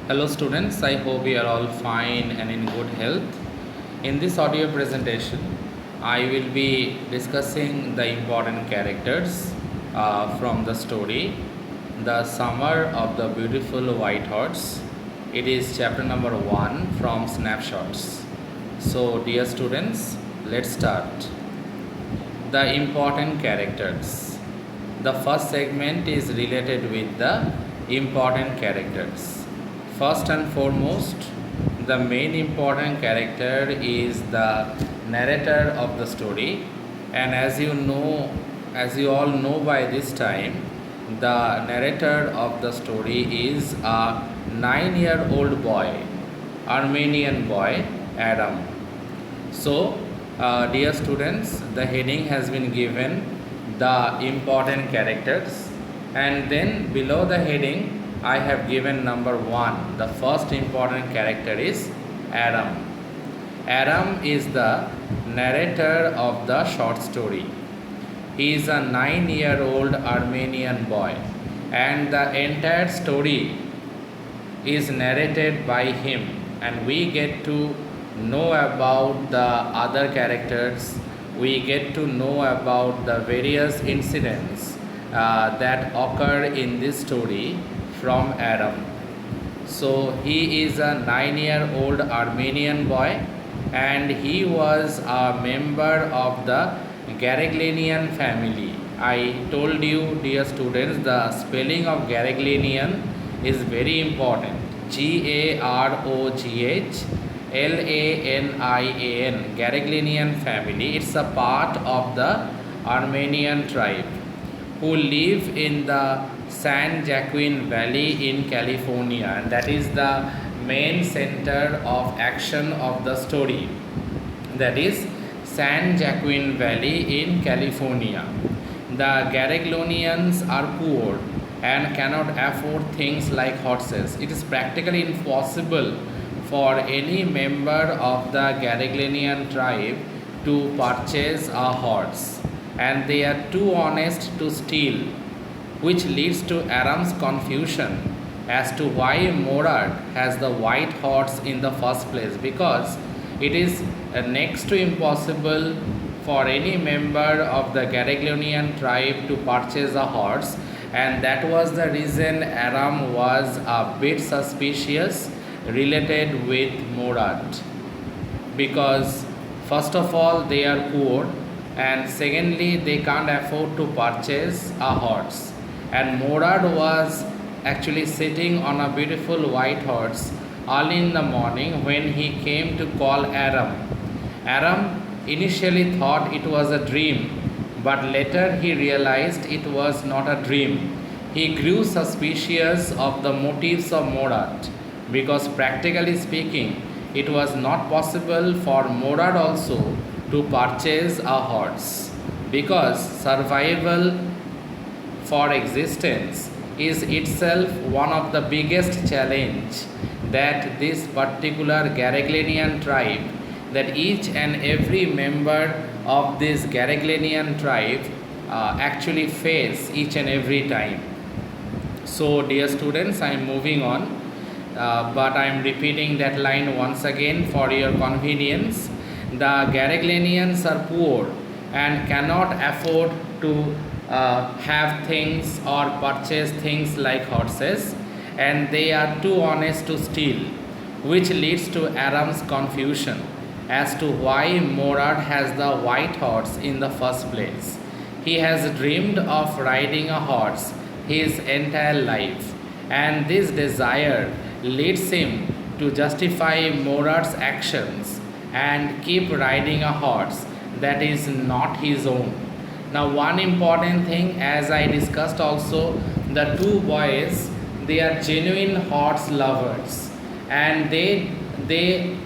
Hello students, I hope you are all fine and in good health. In this audio presentation, I will be discussing the important characters from the story, The Summer of the Beautiful White Horse. It is chapter number 1 from Snapshots. So dear students, let's start. The important characters. The first segment is related with the important characters. First and foremost, the main important character is the narrator of the story, and as you all know by this time, the narrator of the story is a 9-year-old boy, Armenian boy, Adam. So, dear students, the heading has been given the important characters, and then below the heading I have given number 1. The first important character is Adam. Adam is the narrator of the short story. He is a 9-year-old Armenian boy, and the entire story is narrated by him, and we get to know about the other characters. We get to know about the various incidents that occur in this story from Adam. So he is a 9-year-old Armenian boy, and he was a member of the Garaglanian family. I told you, dear students, the spelling of Garaglanian is very important. GaroghLanian, Garaglanian family. It's a part of the Armenian tribe who live in the San Joaquin Valley in California, and that is the main center of action of the story. That is San Joaquin Valley in California. The Garaglanians are poor and cannot afford things like horses. It is practically impossible for any member of the Garaglanian tribe to purchase a horse, and they are too honest to steal, which leads to Aram's confusion as to why Morad has the white horse in the first place, because it is next to impossible for any member of the Garaglanian tribe to purchase a horse, and that was the reason Aram was a bit suspicious related with Morad, because first of all they are poor, and secondly they can't afford to purchase a horse, and Morad was actually sitting on a beautiful white horse early in the morning when he came to call Aram. Aram initially thought it was a dream, but later he realized it was not a dream. He grew suspicious of the motives of Morad, because practically speaking, it was not possible for Morad also to purchase a horse, because survival for existence is itself one of the biggest challenge that this particular Garaglanian tribe, that each and every member of this Garaglanian tribe actually face each and every time. So dear students, I am moving on, but I am repeating that line once again for your convenience. The Garaglanians are poor and cannot afford to have things or purchase things like horses, and they are too honest to steal, which leads to Aram's confusion as to why Morad has the white horse in the first place. He has dreamed of riding a horse his entire life, and this desire leads him to justify Morad's actions and keep riding a horse that is not his own. Now, one important thing, as I discussed also, the two boys, they are genuine horse lovers, and they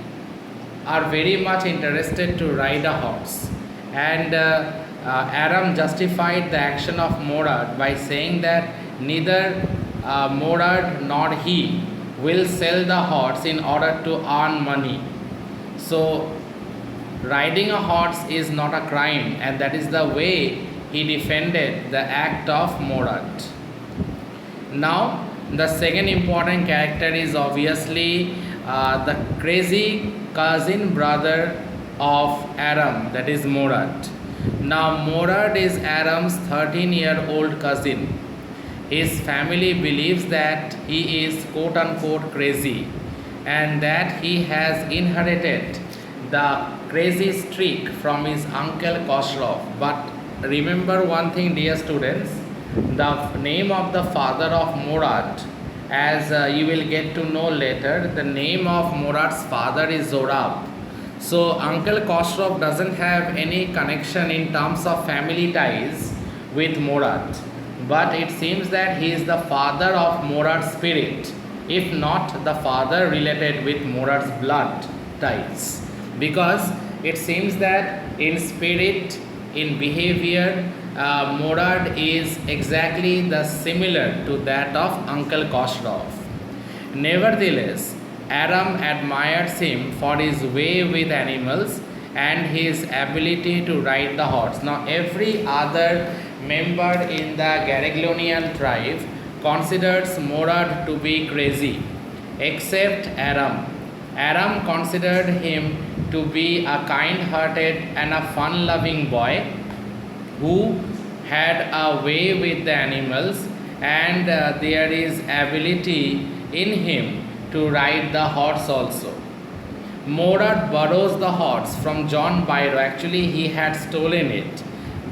are very much interested to ride a horse. And Aram justified the action of Morad by saying that neither Morad nor he will sell the horse in order to earn money. So riding a horse is not a crime, and that is the way he defended the act of Morad. Now The second important character is obviously the crazy cousin brother of Aram, that is Morad. Now Morad is Aram's 13-year-old cousin. His family believes that he is quote unquote crazy and that he has inherited the crazy streak from his uncle Khosrow. But remember one thing, dear students, the name of the father of Morad, as you will get to know later, the name of Morad's father is Zorab. So Uncle Khosrow doesn't have any connection in terms of family ties with Morad, but it seems that he is the father of Morad's spirit, if not the father related with Morad's blood ties, because it seems that in spirit, in behavior, Morad is exactly the similar to that of Uncle Khosrow. Nevertheless, Aram admires him for his way with animals and his ability to ride the horse. Now, every other member in the Gariglionian tribe considers Morad to be crazy, except Aram. Aram considered him to be a kind-hearted and a fun-loving boy who had a way with the animals, and there is ability in him to ride the horse also. Morad borrows the horse from John Byro. Actually, he had stolen it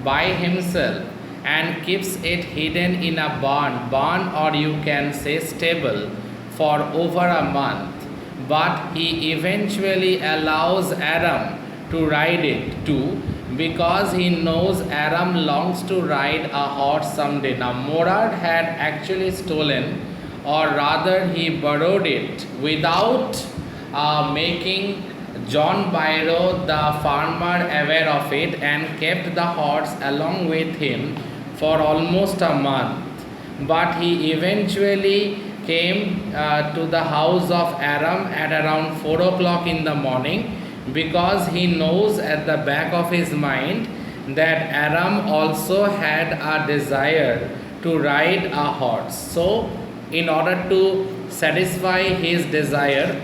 by himself and keeps it hidden in a barn, or you can say stable, for over a month. But he eventually allows Aram to ride it too, because he knows Aram longs to ride a horse someday. Now, Morad had actually stolen, or rather he borrowed it without making John Byro, the farmer, aware of it, and kept the horse along with him for almost a month. But he eventually came to the house of Aram at around 4 o'clock in the morning, because he knows at the back of his mind that Aram also had a desire to ride a horse. So, in order to satisfy his desire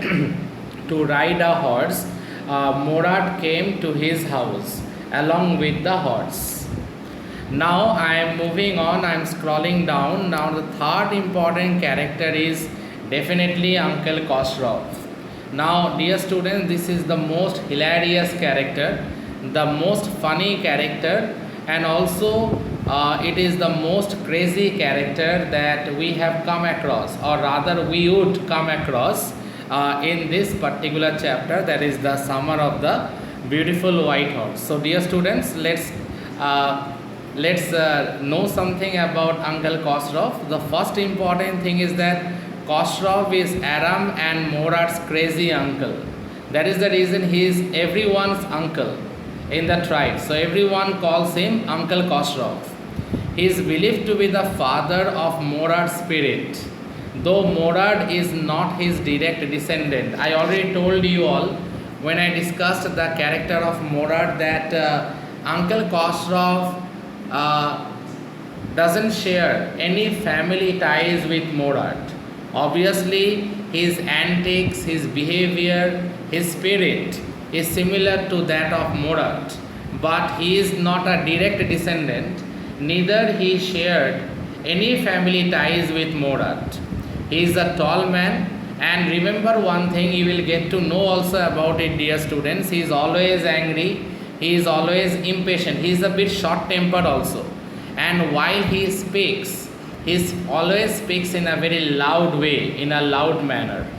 to ride a horse, Morad came to his house along with the horse. Now I am moving on, I am scrolling down. Now the third important character is definitely Uncle Khosrow. Now, dear students, this is the most hilarious character, the most funny character, and also it is the most crazy character that we have come across, or rather we would come across in this particular chapter, that is the Summer of the Beautiful White Horse. So dear students, let's know something about Uncle Khosrow. The first important thing is that Khosrow is Aram and Morad's crazy uncle. That is the reason he is everyone's uncle in the tribe. So everyone calls him Uncle Khosrow. He is believed to be the father of Morad's spirit, though Morad is not his direct descendant. I already told you all when I discussed the character of Morad that Uncle Khosrow doesn't share any family ties with Morad. Obviously, his antics, his behavior, his spirit is similar to that of Morad, but he is not a direct descendant, neither he shared any family ties with Morad. He is a tall man, and remember one thing, you will get to know also about it, dear students. He is always angry, he is always impatient, he is a bit short-tempered also, and while he speaks, he always speaks in a very loud way, in a loud manner.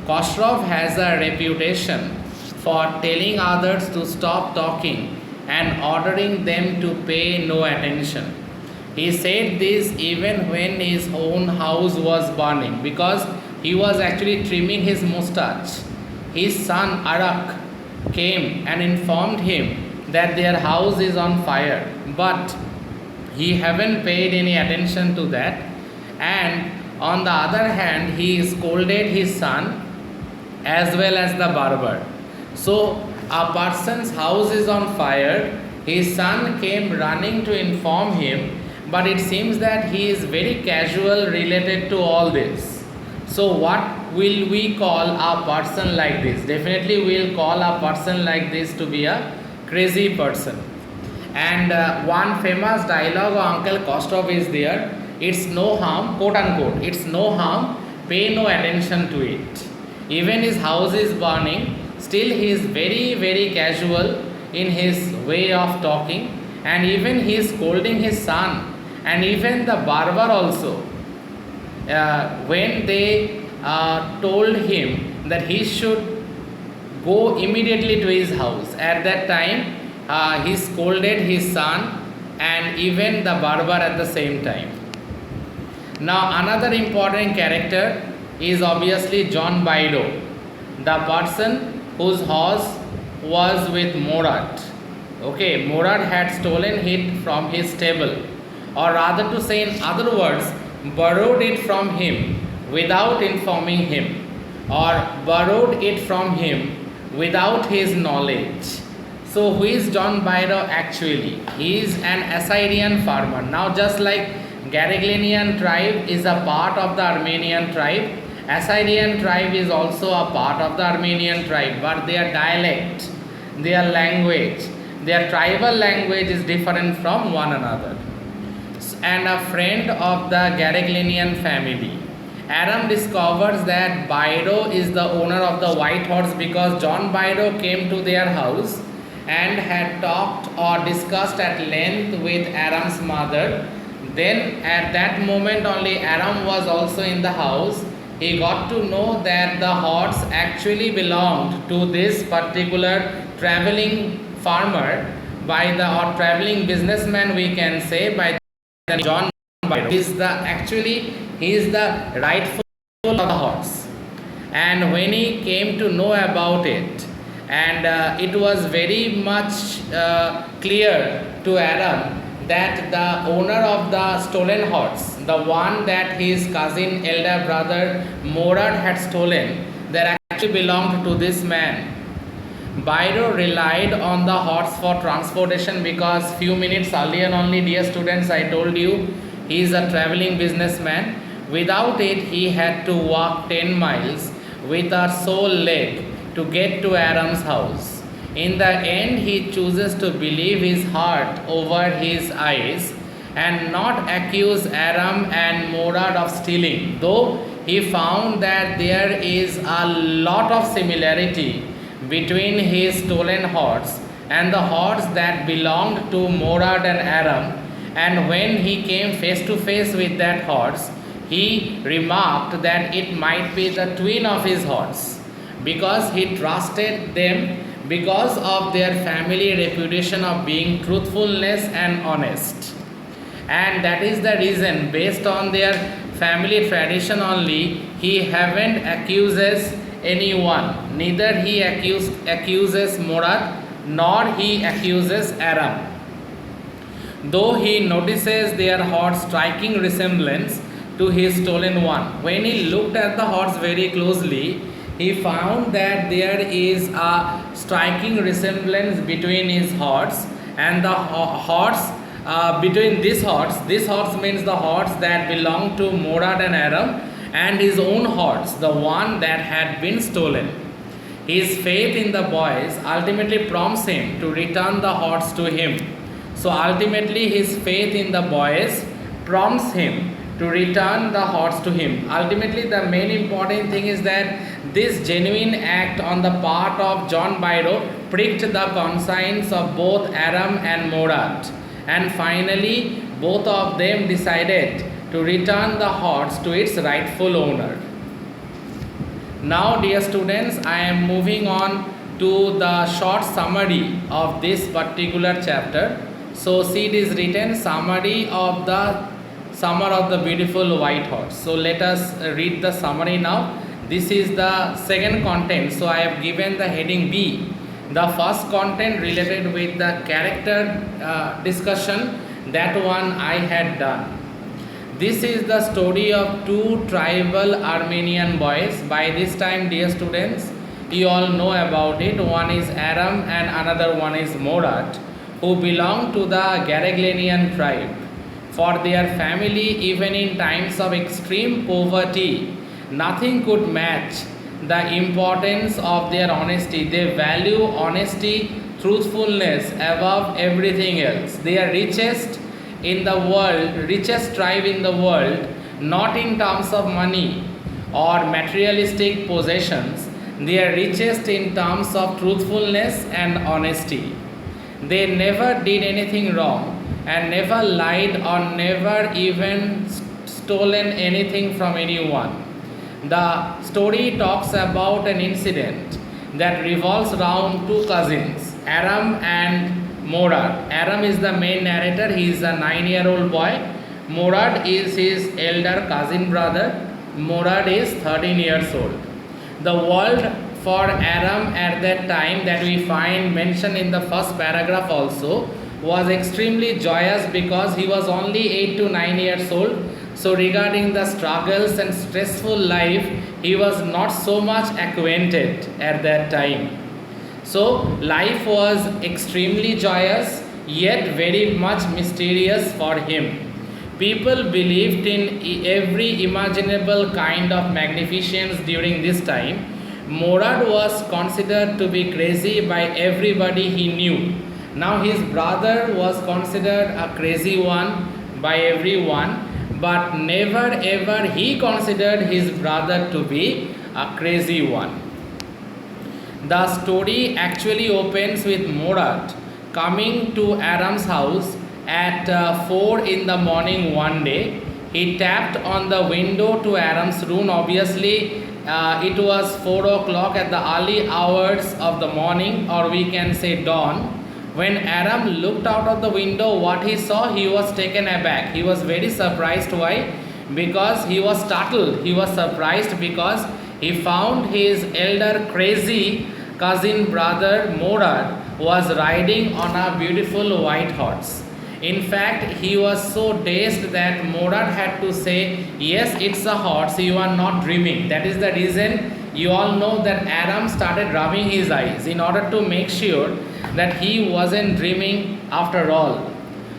Khosrow has a reputation for telling others to stop talking and ordering them to pay no attention. He said this even when his own house was burning, because he was actually trimming his mustache. His son Arak came and informed him that their house is on fire, but he haven't paid any attention to that, and on the other hand he scolded his son as well as the barber. So a person's house is on fire, his son came running to inform him, but it seems that he is very casual related to all this. So what will we call a person like this? Definitely we will call a person like this to be a crazy person. And one famous dialogue of Uncle Kostov is there. It's no harm, quote unquote, it's no harm, pay no attention to it. Even his house is burning, still he is very casual in his way of talking, and even he is scolding his son, and even the barber also. When they told him that he should go immediately to his house, at that time he scolded his son and even the barber at the same time. Now another important character is obviously John Byro, the person whose horse was with Morad. Okay, Morad had stolen it from his stable, or rather to say in other words, borrowed it from him without informing him, or borrowed it from him without his knowledge. So who is John Byro actually? He is an Assyrian farmer. Now just like Garaglanian tribe is a part of the Armenian tribe, Assyrian tribe is also a part of the Armenian tribe, but their dialect, their language, their tribal language is different from one another. And a friend of the Garaglanian family, Aram discovers that Byro is the owner of the white horse because John Byro came to their house and had talked or discussed at length with Aram's mother. Then at that moment only Aram was also in the house. He got to know that the horse actually belonged to this particular traveling farmer by the or traveling businessman, we can say, by the John Byro. He is the rightful of the horse. And when he came to know about it, and it was very much clear to Aram that the owner of the stolen horse, the one that his cousin elder brother Morad had stolen, that actually belonged to this man. Byro relied on the horse for transportation because few minutes earlier only, dear students, I told you he is a traveling businessman. Without it, he had to walk 10 miles with a sole leg to get to Aram's house. In the end, he chooses to believe his heart over his eyes and not accuse Aram and Morad of stealing, though he found that there is a lot of similarity between his stolen horse and the horse that belonged to Morad and Aram. And when he came face to face with that horse, he remarked that it might be the twin of his horse, because he trusted them because of their family reputation of being truthfulness and honest. And that is the reason, based on their family tradition only, he haven't accuses anyone. Neither he accuses Morad nor he accuses Aram. Though he notices their horse striking resemblance to his stolen one. When he looked at the horse very closely, he found that there is a striking resemblance between his horse and the horse between this horse. This horse means the horse that belonged to Morad and Aram, and his own horse, the one that had been stolen. His faith in the boys ultimately prompts him to return the horse to him. So ultimately his faith in the boys prompts him to return the horse to him. Ultimately, the main important thing is that this genuine act on the part of John Byro pricked the conscience of both Aram and Morad, and finally both of them decided to return the horse to its rightful owner. Now, dear students, I am moving on to the short summary of this particular chapter. So see, it is written summary of the Summer of the Beautiful White Horse. So let us read the summary now. This is the second content. So I have given the heading B. The first content related with the character discussion, that one I had done. This is the story of two tribal Armenian boys. By this time, dear students, you all know about it. One is Aram and another one is Morad, who belong to the Garaglanian tribe. for their family even in times of extreme poverty. Nothing could match the importance of their honesty. They value honesty, truthfulness above everything else. They are richest tribe in the world, not in terms of money or materialistic possessions. They are richest in terms of truthfulness and honesty. They never did anything wrong and never lied or never even stolen anything from anyone. The story talks about an incident that revolves around two cousins, Aram and Morad. Aram is the main narrator, he is a 9-year-old boy. Morad is his elder cousin brother. Morad is 13 years old. The world for Aram at that time, that we find mentioned in the first paragraph also, was extremely joyous because he was only 8 to 9 years old. So regarding the struggles and stressful life, he was not so much acquainted at that time. So life was extremely joyous yet very much mysterious for him. People believed in every imaginable kind of magnificence during this time. Morad was considered to be crazy by everybody he knew. Now his brother was considered a crazy one by everyone, but never ever he considered his brother to be a crazy one. The story actually opens with Morad coming to Aram's house at 4 in the morning one day. He tapped on the window to Aram's room. Obviously, it was 4 o'clock at the early hours of the morning, or we can say dawn. When Aram looked out of the window, what he saw, he was taken aback. He was very surprised. Why? Because he was startled. He was surprised because he found his elder crazy cousin brother Morad was riding on a beautiful white horse. In fact, he was so dazed that Morad had to say, yes, it's a horse, you are not dreaming. That is the reason you all know that Aram started rubbing his eyes in order to make sure that he wasn't dreaming after all.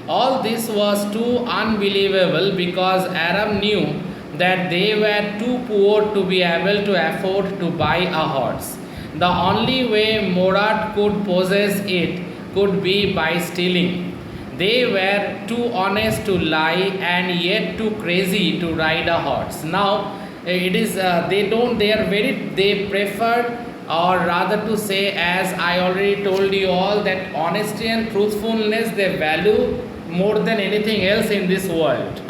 All this was too unbelievable because Aram knew that they were too poor to be able to afford to buy a horse. The only way Morad could possess it could be by stealing. They were too honest to lie and yet too crazy to ride a horse. Now it is they prefer, or rather to say, as I already told you all, that honesty and truthfulness they value more than anything else in this world.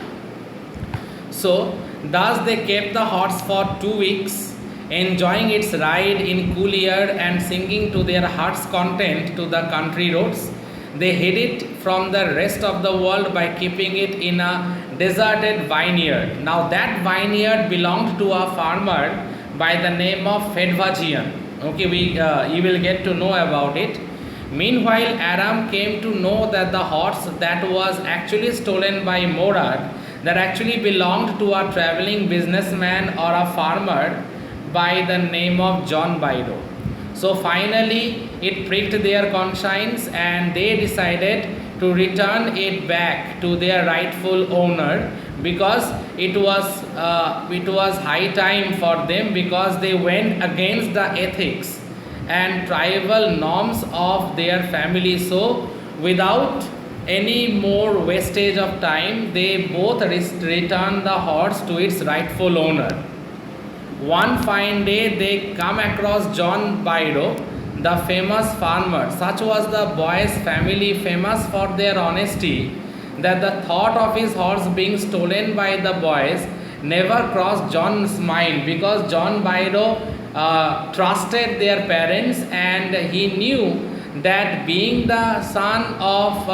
So thus they kept the horse for 2 weeks, enjoying its ride in cool air and singing to their heart's content to the country roads. They hid it from the rest of the world by keeping it in a deserted vineyard. Now that vineyard belonged to a farmer by the name of Fedvajian. Okay, you will get to know about it. Meanwhile, Aram came to know that the horse that was actually stolen by Morad, that actually belonged to a traveling businessman or a farmer by the name of John Bido. So finally, it pricked their conscience and they decided to return it back to their rightful owner, because it was high time for them, because they went against the ethics and tribal norms of their family. So without any more wastage of time, they both returned the horse to its rightful owner. One fine day they come across John Bido, the famous farmer. Such was the boy's family, famous for their honesty, that the thought of his horse being stolen by the boys never crossed John's mind, because John Bido trusted their parents and he knew that being the son of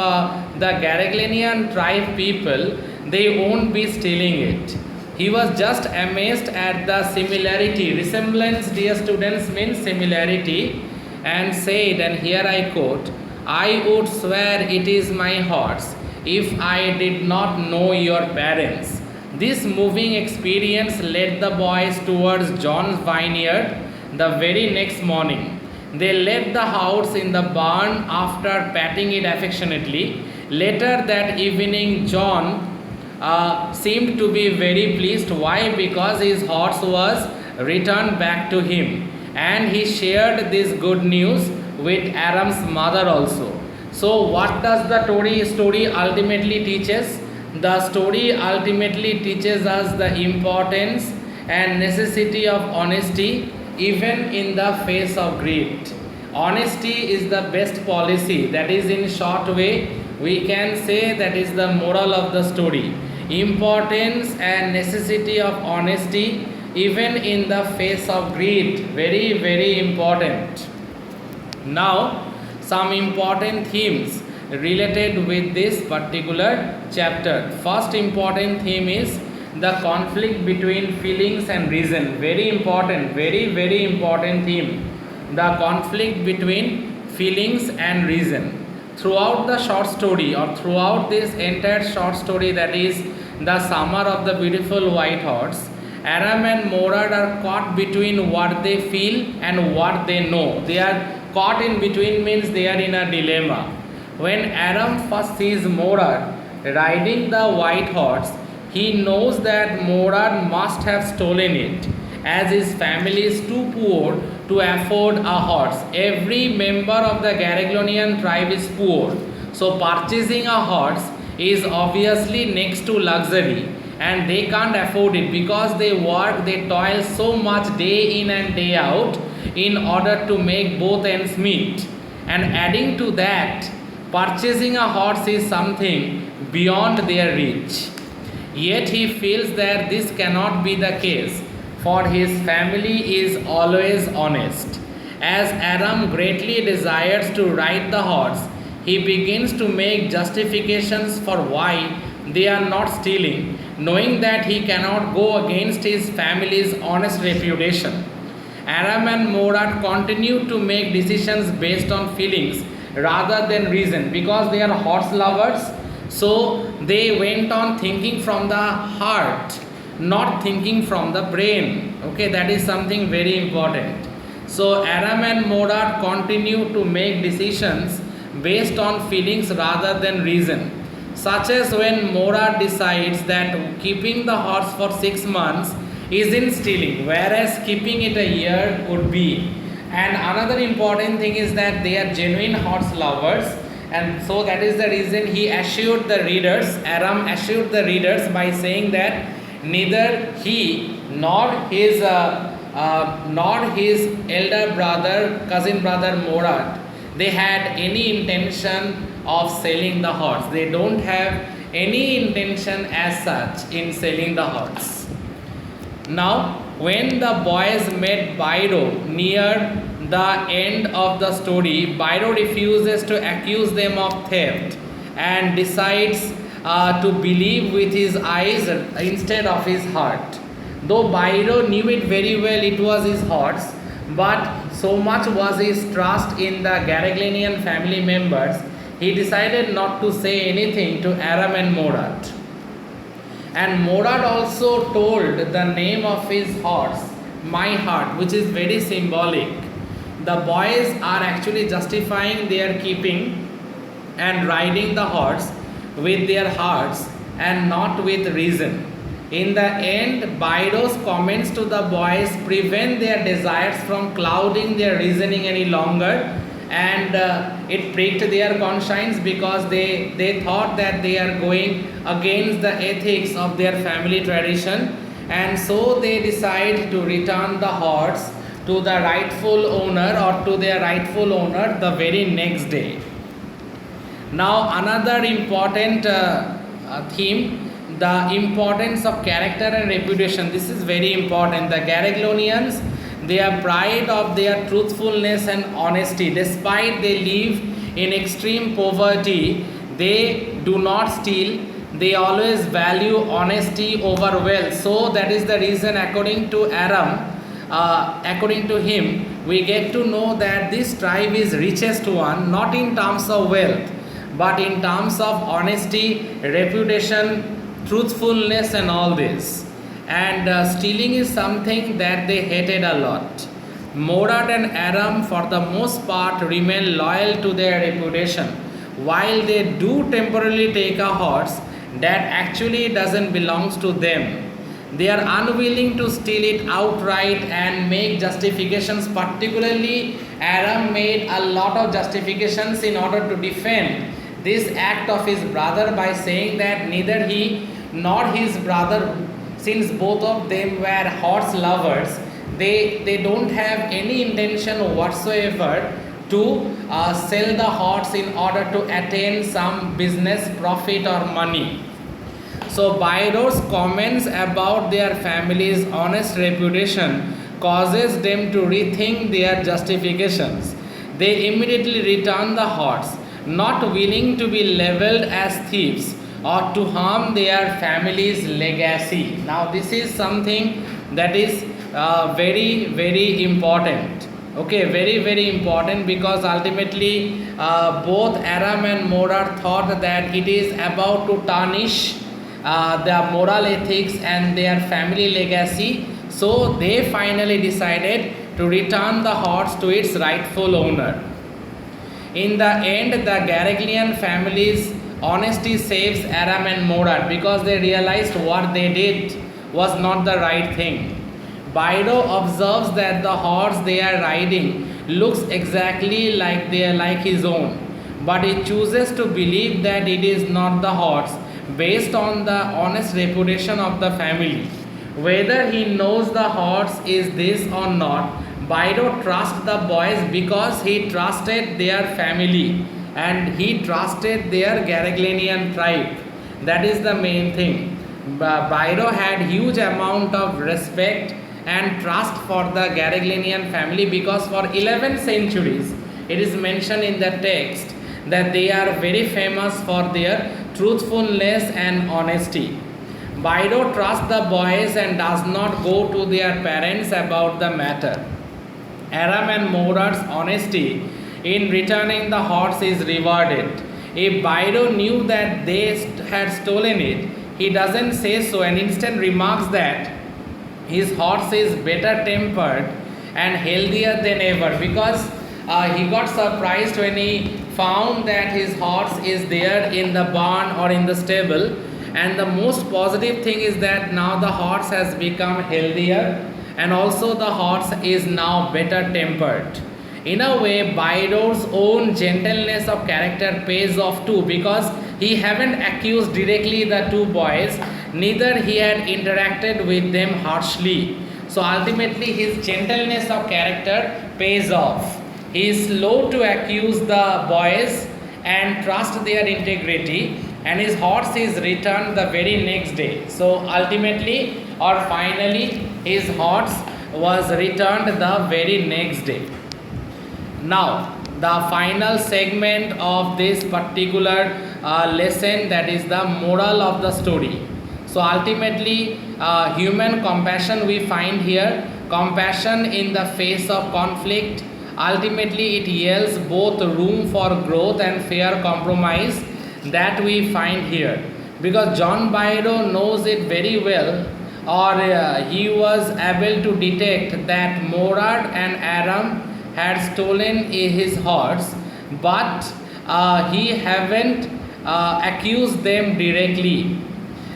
the Garaglanian tribe people, they won't be stealing it. He was just amazed at the similarity. Resemblance, dear students, means similarity, and said, and here I quote, "I would swear it is my horse if I did not know your parents." This moving experience led the boys towards John's vineyard the very next morning. They left the horse in the barn after patting it affectionately. Later that evening, John seemed to be very pleased. Why? Because his horse was returned back to him, and he shared this good news with Aram's mother also. So what does the story ultimately teaches? The story ultimately teaches us the importance and necessity of honesty even in the face of greed. Honesty is the best policy. That is, in short way, we can say that is the moral of the story. Importance and necessity of honesty even in the face of greed. Very, very important. Now, some important themes related with this particular chapter. First important theme is the conflict between feelings and reason. Very important, very, very important theme. The conflict between feelings and reason. Throughout the short story, or throughout this entire short story, that is the Summer of the Beautiful White Horse, Aram and Morad are caught between what they feel and what they know. They are caught in between, means they are in a dilemma. When Aram first sees Morad riding the white horse, he knows that Morad must have stolen it, as his family is too poor to afford a horse. Every member of the Garaglonian tribe is poor, so purchasing a horse is obviously next to luxury, and they can't afford it because they work, they toil so much day in and day out in order to make both ends meet. And adding to that, purchasing a horse is something beyond their reach. Yet he feels that this cannot be the case, for his family is always honest. As Aram greatly desires to ride the horse, he begins to make justifications for why they are not stealing, knowing that he cannot go against his family's honest reputation. Aram and Morad continue to make decisions based on feelings rather than reason, because they are horse lovers. So they went on thinking from the heart, not thinking from the brain. Okay, that is something very important. So Aram and Morad continue to make decisions based on feelings rather than reason, such as when Morad decides that keeping the horse for 6 months isn't stealing, whereas keeping it a year would be. And another important thing is that they are genuine horse lovers, and so that is the reason he assured the readers, Aram assured the readers by saying that neither he nor his elder brother, cousin brother Morad, they had any intention of selling the horse. They don't have any intention as such in selling the horse. Now, when the boys met Biro near the end of the story, Biro refuses to accuse them of theft and decides to believe with his eyes instead of his heart. Though Biro knew it very well, it was his horse, but so much was his trust in the Garaglonian family members, he decided not to say anything to Aram and Morad. And Morad also told the name of his horse, My Heart, which is very symbolic. The boys are actually justifying their keeping and riding the horse with their hearts and not with reason. In the end, Biro's comments to the boys prevent their desires from clouding their reasoning any longer, and it pricked their conscience because they thought that they are going against the ethics of their family tradition, and so they decide to return the horse to the rightful owner, or to their rightful owner, the very next day. Now another important theme, the importance of character and reputation. This is very important. The Garaglonians, they are pride of their truthfulness and honesty. Despite they live in extreme poverty, they do not steal. They always value honesty over wealth. So that is the reason, according to Aram, according to him, we get to know that this tribe is richest one, not in terms of wealth, but in terms of honesty, reputation, truthfulness and all this. And stealing is something that they hated a lot. Morad and Aram for the most part remain loyal to their reputation. While they do temporarily take a horse, that actually doesn't belongs to them. They are unwilling to steal it outright and make justifications. Particularly, Aram made a lot of justifications in order to defend this act of his brother by saying that neither he nor his brother, since both of them were horse lovers, they don't have any intention whatsoever to sell the horse in order to attain some business profit or money. So Byro's comments about their family's honest reputation causes them to rethink their justifications. They immediately return the horse, not willing to be leveled as thieves or to harm their family's legacy. Now this is something that is very important. Okay, very important, because ultimately both Aram and Morar thought that it is about to tarnish their moral ethics and their family legacy. So they finally decided to return the horse to its rightful owner. In the end, the Garaglian family's honesty saves Aram and Morar, because they realized what they did was not the right thing. Byro observes that the horse they are riding looks exactly like his own, but he chooses to believe that it is not the horse based on the honest reputation of the family. Whether he knows the horse is this or not, Byro trusts the boys because he trusted their family and he trusted their Garaglian tribe. That is the main thing. Byro had huge amount of respect and trust for the Garaglian family, because for 11 centuries it is mentioned in the text that they are very famous for their truthfulness and honesty. Byro trusts the boys and does not go to their parents about the matter. Aram and Morar's honesty in returning the horse is rewarded. If Byro knew that they had stolen it, he doesn't say so and instead remarks that his horse is better tempered and healthier than ever, because he got surprised when he found that his horse is there in the barn or in the stable, and the most positive thing is that now the horse has become healthier and also the horse is now better tempered. In a way, Byro's own gentleness of character pays off too, because he haven't accused directly the two boys, neither he had interacted with them harshly. So ultimately his gentleness of character pays off. He is slow to accuse the boys and trust their integrity, and his horse is returned the very next day. So ultimately or finally his horse was returned the very next day. Now the final segment of this particular lesson, that is the moral of the story. So ultimately human compassion we find here, compassion in the face of conflict. Ultimately it yields both room for growth and fair compromise that we find here, because John Byro knows it very well, or he was able to detect that Morad and Aram had stolen his horse, but he haven't accused them directly.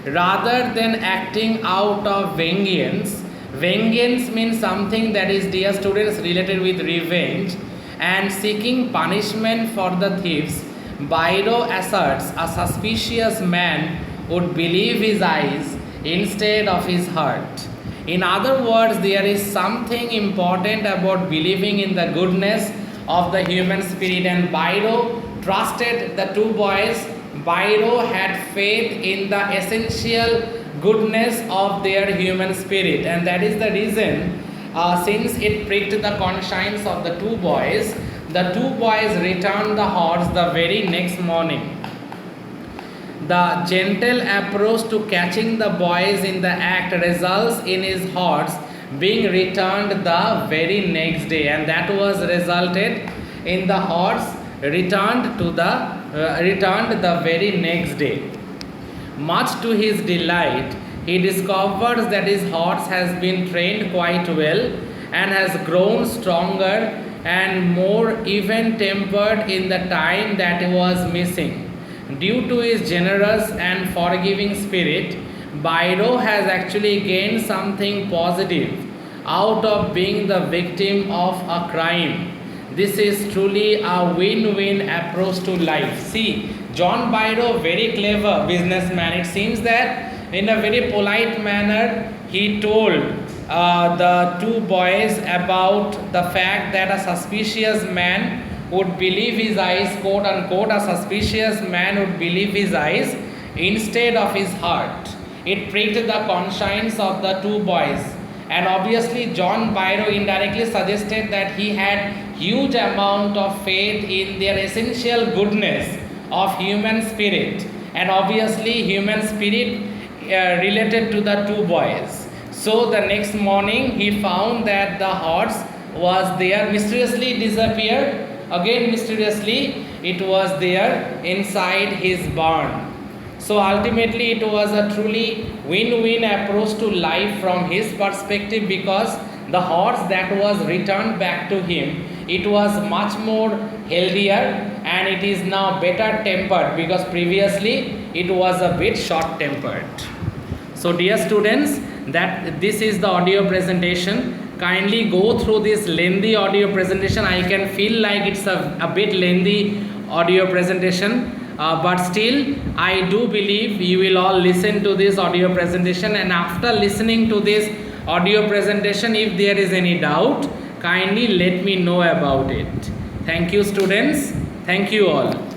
Rather than acting out of vengeance, vengeance means something that is, dear students, related with revenge and seeking punishment for the thieves. Byro asserts a suspicious man would believe his eyes instead of his heart. In other words, there is something important about believing in the goodness of the human spirit, and Byro trusted the two boys. Byro had faith in the essential goodness of their human spirit, and that is the reason, since it pricked the conscience of the two boys returned the horse the very next morning. The gentle approach to catching the boys in the act results in his horse being returned the very next day, and that was resulted in the horse returned the very next day. Much to his delight, he discovers that his horse has been trained quite well and has grown stronger and more even tempered in the time that he was missing. due to his generous and forgiving spirit, Biro has actually gained something positive out of being the victim of a crime. This is truly a win-win approach to life. See, John Biro, very clever businessman. It seems that in a very polite manner, he told the two boys about the fact that a suspicious man would believe his eyes, quote unquote, a suspicious man would believe his eyes instead of his heart. It pricked the conscience of the two boys. And obviously John Biro indirectly suggested that he had huge amount of faith in their essential goodness of human spirit, and obviously human spirit related to the two boys. So the next morning he found that the horse was there, mysteriously disappeared. Again mysteriously it was there inside his barn. So ultimately it was a truly win-win approach to life from his perspective, because the horse that was returned back to him, it was much more healthier and it is now better tempered, because previously it was a bit short tempered. So dear students, that this is the audio presentation. Kindly go through this lengthy audio presentation. I can feel like it's a bit lengthy audio presentation. But still I do believe you will all listen to this audio presentation, and after listening to this audio presentation, if there is any doubt, kindly let me know about it. Thank you students. Thank you all.